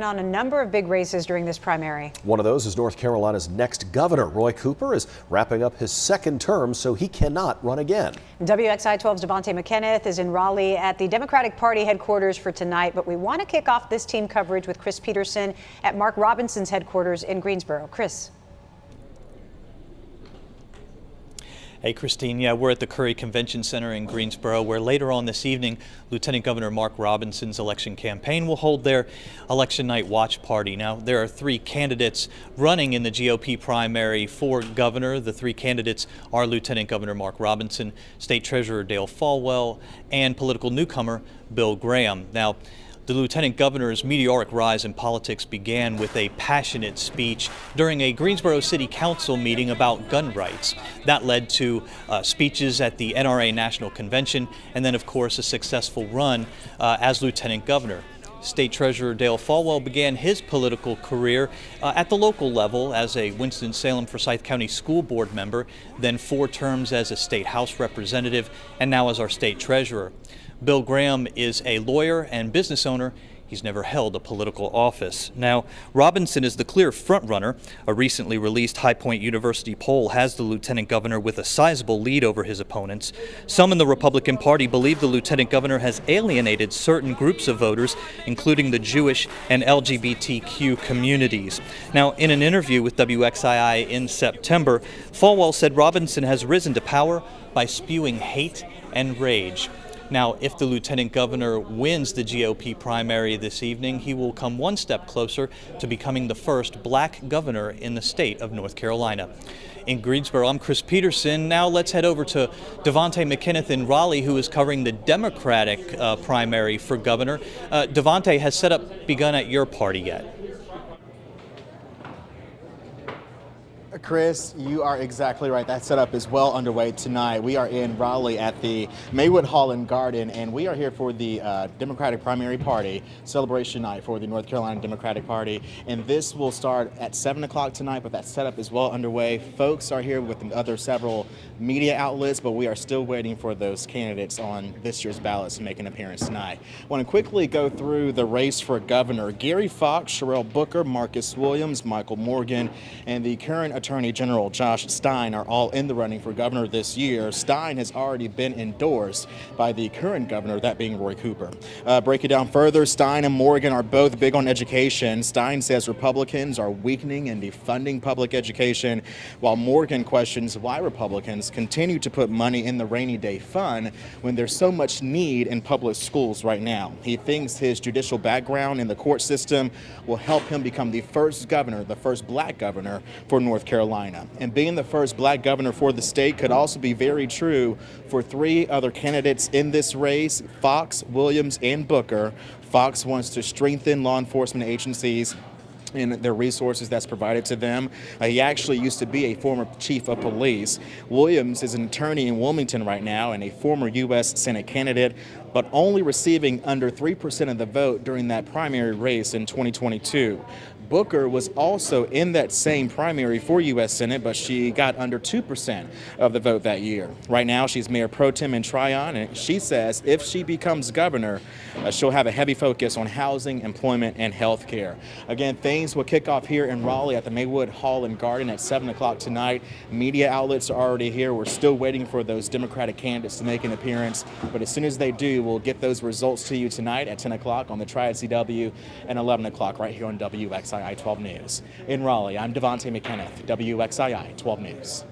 on a number of big races during this primary. One of those is North Carolina's next governor. Roy Cooper is wrapping up his second term, so he cannot run again. WXII 12's Devontae McKenneth is in Raleigh at the Democratic Party headquarters for tonight, but we want to kick off this team coverage with Chris Peterson at Mark Robinson's headquarters in Greensboro. Chris. Hey, Christine. Yeah, we're at the Curry Convention Center in Greensboro, where later on this evening, Lieutenant Governor Mark Robinson's election campaign will hold their election night watch party. Now, there are three candidates running in the GOP primary for governor. The three candidates are Lieutenant Governor Mark Robinson, State Treasurer Dale Folwell, and political newcomer Bill Graham. Now, the lieutenant governor's meteoric rise in politics began with a passionate speech during a Greensboro City Council meeting about gun rights. That led to speeches at the NRA National Convention, and then, of course, a successful run as lieutenant governor. State Treasurer Dale Folwell began his political career at the local level as a Winston-Salem Forsyth County School Board member, then 4 terms as a state House representative, and now as our state treasurer. Bill Graham is a lawyer and business owner. He's never held a political office. Now, Robinson is the clear frontrunner. A recently released High Point University poll has the lieutenant governor with a sizable lead over his opponents. Some in the Republican Party believe the lieutenant governor has alienated certain groups of voters, including the Jewish and LGBTQ communities. Now, in an interview with WXII in September, Folwell said Robinson has risen to power by spewing hate and rage. Now, if the lieutenant governor wins the GOP primary this evening, he will come one step closer to becoming the first black governor in the state of North Carolina. In Greensboro, I'm Chris Peterson. Now let's head over to Devontae McKenneth in Raleigh, who is covering the Democratic primary for governor. Devontae, has setup begun at your party yet? Chris, you are exactly right. That setup is well underway tonight. We are in Raleigh at the Maywood Hall and Garden, and we are here for the Democratic Primary Party celebration night for the North Carolina Democratic Party. And this will start at 7 o'clock tonight, but that setup is well underway. Folks are here with other several media outlets, but we are still waiting for those candidates on this year's ballots to make an appearance tonight. I want to quickly go through the race for governor. Gary Fox, Sherrell Booker, Marcus Williams, Michael Morgan, and the current Attorney General Josh Stein are all in the running for governor this year. Stein has already been endorsed by the current governor, that being Roy Cooper. Break it down further, Stein and Morgan are both big on education. Stein says Republicans are weakening and defunding public education, while Morgan questions why Republicans continue to put money in the rainy day fund when there's so much need in public schools right now. He thinks his judicial background in the court system will help him become the first governor, the first black governor for North Carolina. And being the first black governor for the state could also be very true for 3 other candidates in this race, Fox, Williams, and Booker. Fox wants to strengthen law enforcement agencies and their resources that's provided to them. He actually used to be a former chief of police. Williams is an attorney in Wilmington right now and a former U.S. Senate candidate, but only receiving under 3% of the vote during that primary race in 2022. Booker was also in that same primary for U.S. Senate, but she got under 2% of the vote that year. Right now, she's mayor pro tem in Tryon, and she says if she becomes governor, she'll have a heavy focus on housing, employment, and health care. Again, things will kick off here in Raleigh at the Maywood Hall and Garden at 7 o'clock tonight. Media outlets are already here. We're still waiting for those Democratic candidates to make an appearance, but as soon as they do, we'll get those results to you tonight at 10 o'clock on the Triad CW and 11 o'clock right here on WXII 12 News. In Raleigh, I'm Devontae McKenneth, WXII 12 News.